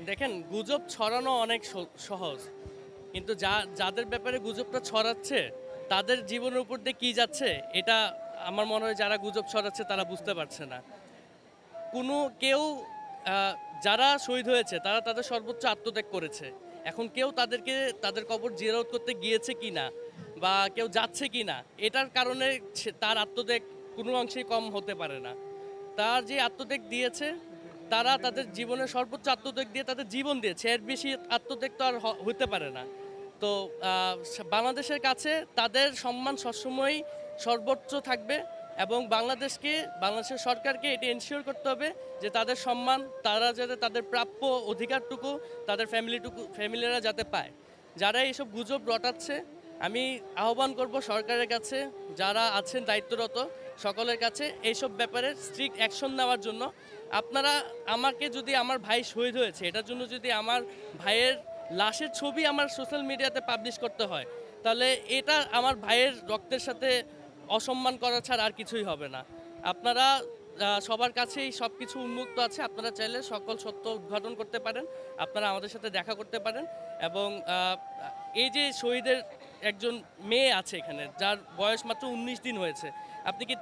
দেখেন গুজব ছড়ানো অনেক সহজ, কিন্তু যাদের ব্যাপারে গুজবটা ছড়াচ্ছে তাদের জীবনের উপর দিয়ে কী যাচ্ছে এটা আমার মনে হয় যারা গুজব ছড়াচ্ছে তারা বুঝতে পারছে না। কেউ যারা শহীদ হয়েছে তারা তাদের সর্বোচ্চ আত্মত্যাগ করেছে। এখন কেউ তাদের কবর জিয়ারত করতে গিয়েছে কি না বা কেউ যাচ্ছে কি না, এটার কারণে তার আত্মত্যাগ কোনো অংশেই কম হতে পারে না। তার যে আত্মত্যাগ দিয়েছে, তারা তাদের জীবনের সর্বোচ্চ আত্মত্যাগ দিয়ে তাদের জীবন দিয়েছে, এর বেশি আত্মত্যাগ তো আর হতে পারে না। তো বাংলাদেশের কাছে তাদের সম্মান সবসময়ই সর্বোচ্চ থাকবে এবং বাংলাদেশের সরকারকে এটি এনশিওর করতে হবে যে তাদের সম্মান তারা যাতে তাদের প্রাপ্য অধিকারটুকু তাদের ফ্যামিলিরা যাতে পায়। যারা এইসব গুজব রটাচ্ছে, আমি আহ্বান করব সরকারের কাছে, যারা আছেন দায়িত্বরত সকলের কাছে এইসব ব্যাপারে স্ট্রিক্ট অ্যাকশন নেওয়ার জন্য। আপনারা আমাকে যদি আমার ভাই শহীদ হয়েছে এটার জন্য যদি আমার ভাইয়ের লাশের ছবি আমার সোশ্যাল মিডিয়াতে পাবলিশ করতে হয়, তাহলে এটা আমার ভাইয়ের রক্তের সাথে অসম্মান করা ছাড়া আর কিছুই হবে না। আপনারা সবার কাছেই সব কিছু উন্মুক্ত আছে, আপনারা চাইলে সকল সত্য উদ্ঘাটন করতে পারেন, আপনারা আমাদের সাথে দেখা করতে পারেন। এবং এই যে শহীদের একজন মেয়ে আছে এখানে যার বয়স মাত্র 19 দিন হয়েছে, আপনি কি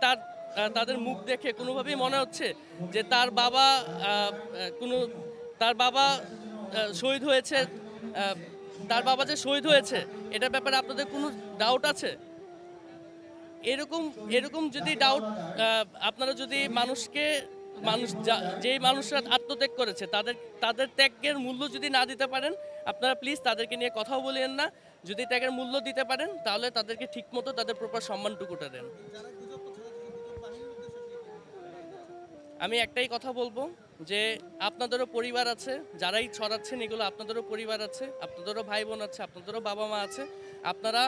তাদের মুখ দেখে কোনোভাবেই মনে হচ্ছে যে তার বাবা শহীদ হয়েছে, তার বাবা যে শহীদ হয়েছে এটার ব্যাপারে আপনাদের কোনো ডাউট আছে? এরকম যদি ডাউট আপনারা যদি যেই মানুষরা আত্মত্যাগ করেছে তাদের ত্যাগের মূল্য যদি না দিতে পারেন, আপনারা প্লিজ তাদেরকে নিয়ে কথাও বলেন না। যদি ত্যাগের মূল্য দিতে পারেন তাহলে তাদেরকে ঠিকমতো তাদের প্রপার সম্মানটুকুটা দেন। আমি একটাই কথা বলবো যে আপনাদেরও পরিবার আছে, যারাই ছড়াচ্ছেন এগুলো আপনাদেরও পরিবার আছে, আপনাদেরও ভাই বোন আছে, আপনাদেরও বাবা মা আছে। আপনারা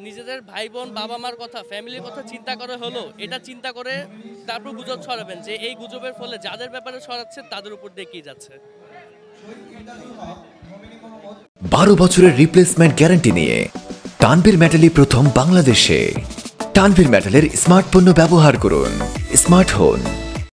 নিজেদের ভাই বোন বাবা মার কথা, ফ্যামিলির কথা চিন্তা করে হলো এটা চিন্তা করে তারপর গুজব ছড়াবেন যে এই গুজবের ফলে যাদের ব্যাপারে ছড়াচ্ছে তাদের উপর দিয়ে কি যাচ্ছে। 12 বছরের রিপ্লেসমেন্ট গ্যারান্টি নিয়ে তানভীর মেটালি প্রথম বাংলাদেশে। তানভীর মেটালের স্মার্ট পণ্য ব্যবহার করুন, স্মার্ট হন।